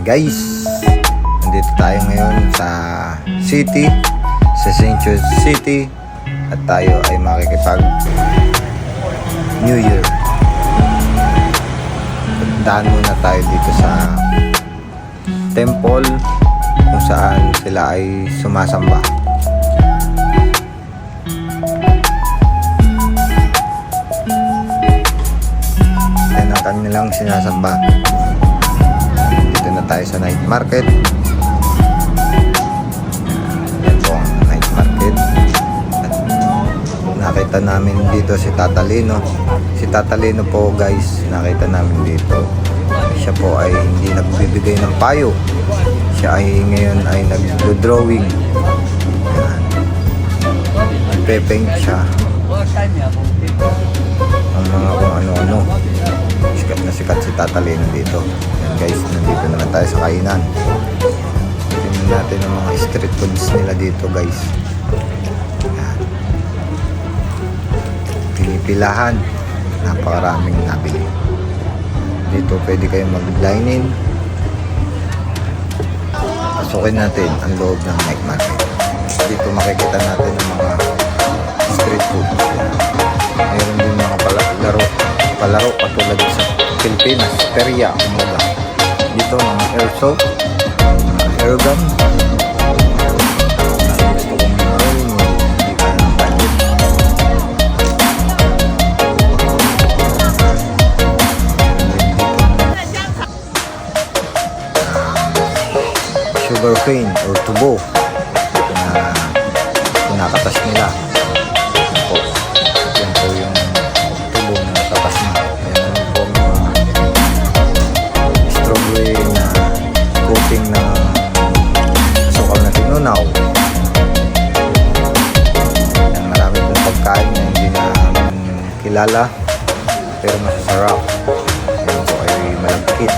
Guys, nandito tayo ngayon sa city, sa St. George City, at tayo ay makikipag New Year. Daan muna tayo dito sa temple kung saan sila ay sumasamba. Yan ang kanilang sinasamba. Dito na tayo sa night market. Yan po ang night market. At nakita namin dito si Tata Lino. Si Tata Lino po, guys, nakita namin dito. Siya po ay hindi nagbibigay ng payo. Siya ay ngayon ay nag-drawing. Nagpe-paint siya. Ang mga kung ano-ano. Sikat na sikat si Tata Lino dito. Yan guys, nandito naman tayo sa kainan. Tingnan natin ang mga street foods nila dito, guys. Yan. Pinipilahan. Napakaraming nabili. Dito pwede kayong mag-line in. Pasukin natin ang loob ng night market. Dito makikita natin ang mga street food. Mayroon din mga palaro katulad sa Pilipinas, perya, kumbaga. Dito mga airsoft, mga airgun. Gusto kong maroon, hindi ka ng budget. Sugar cane or tubo na kinakatas nila. Yan po yung tubo na nakatas na. Yan po mga strawberry na coating na sukal na tinunaw. Yan, marami pong pagkain na hindi na kilala pero masasarap. Yan po ay malagkit.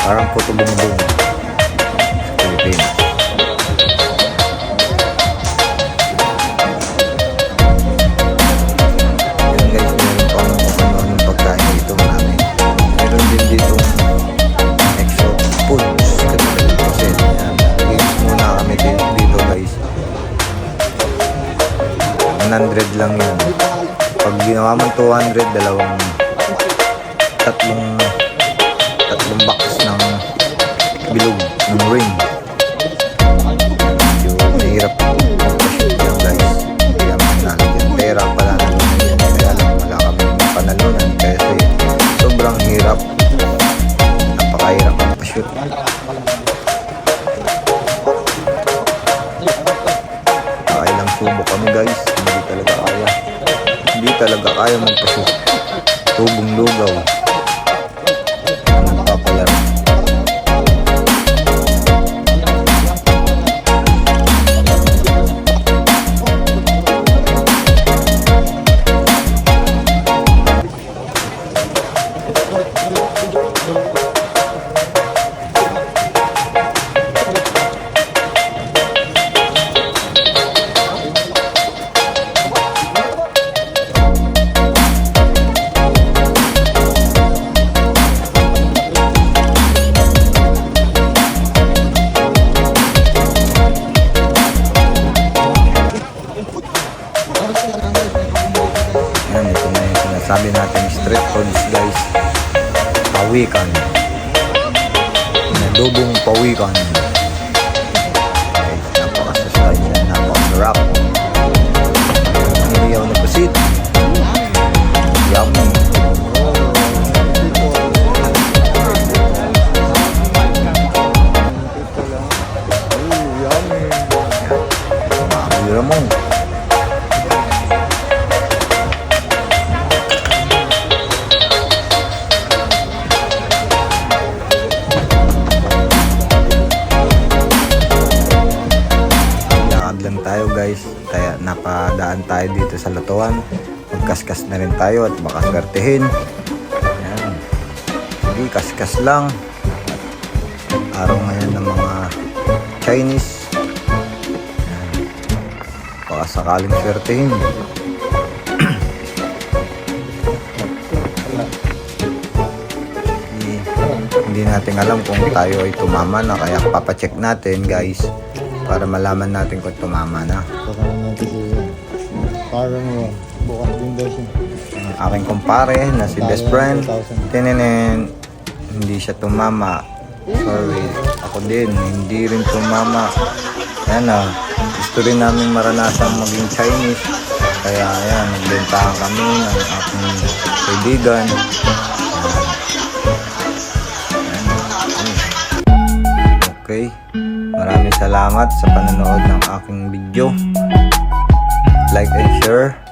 Parang po tubong-bong. Pilipinas. Yan guys, meron pa ano-anong pagkain dito marami. Meron din dito extra foods kasi games muna kami dito guys. 100 lang yan. Pag ginawa mo 200, tatlong box ng bilog ng ring. Hirap mag-shoot yan guys. Hindi kami nalagyan pera pala namin yan. Kaya lang wala kami panalunan kasi sobrang hirap. Napakahirap mag-shoot. Ilang subo kami guys. Hindi talaga kaya mag-shoot. Tubong lugaw. Nagpapalaro. Yan, ito na yung sinasabi natin street foods guys. Pawikan. Adobong pawikan. Okay, napakasasay yan, napakasarap. Niliyaw na pasit. Yummy. Yummy. Makakira mo. Lang tayo guys, kaya napadaan tayo dito sa Lutuan. Magkaskas na rin tayo at baka swertehin. Ayan. Sige, kaskas lang. Araw ngayon ng mga Chinese. Ayan. Baka sakaling swertehin. hindi hindi natin alam kung tayo ay tumama na, kaya papacheck natin guys para malaman natin kung tumama na. Baka natin siya. Parang bukas din daw siya. Ang aking kumpare na si best friend, tininin, hindi siya tumama. Sorry, ako din, hindi rin tumama. Ayan na, gusto rin namin maranasan maging Chinese. Kaya ayan, nagbentahan kami ng aking kaibigan. Okay, maraming salamat sa panonood ng aking video. Like and share.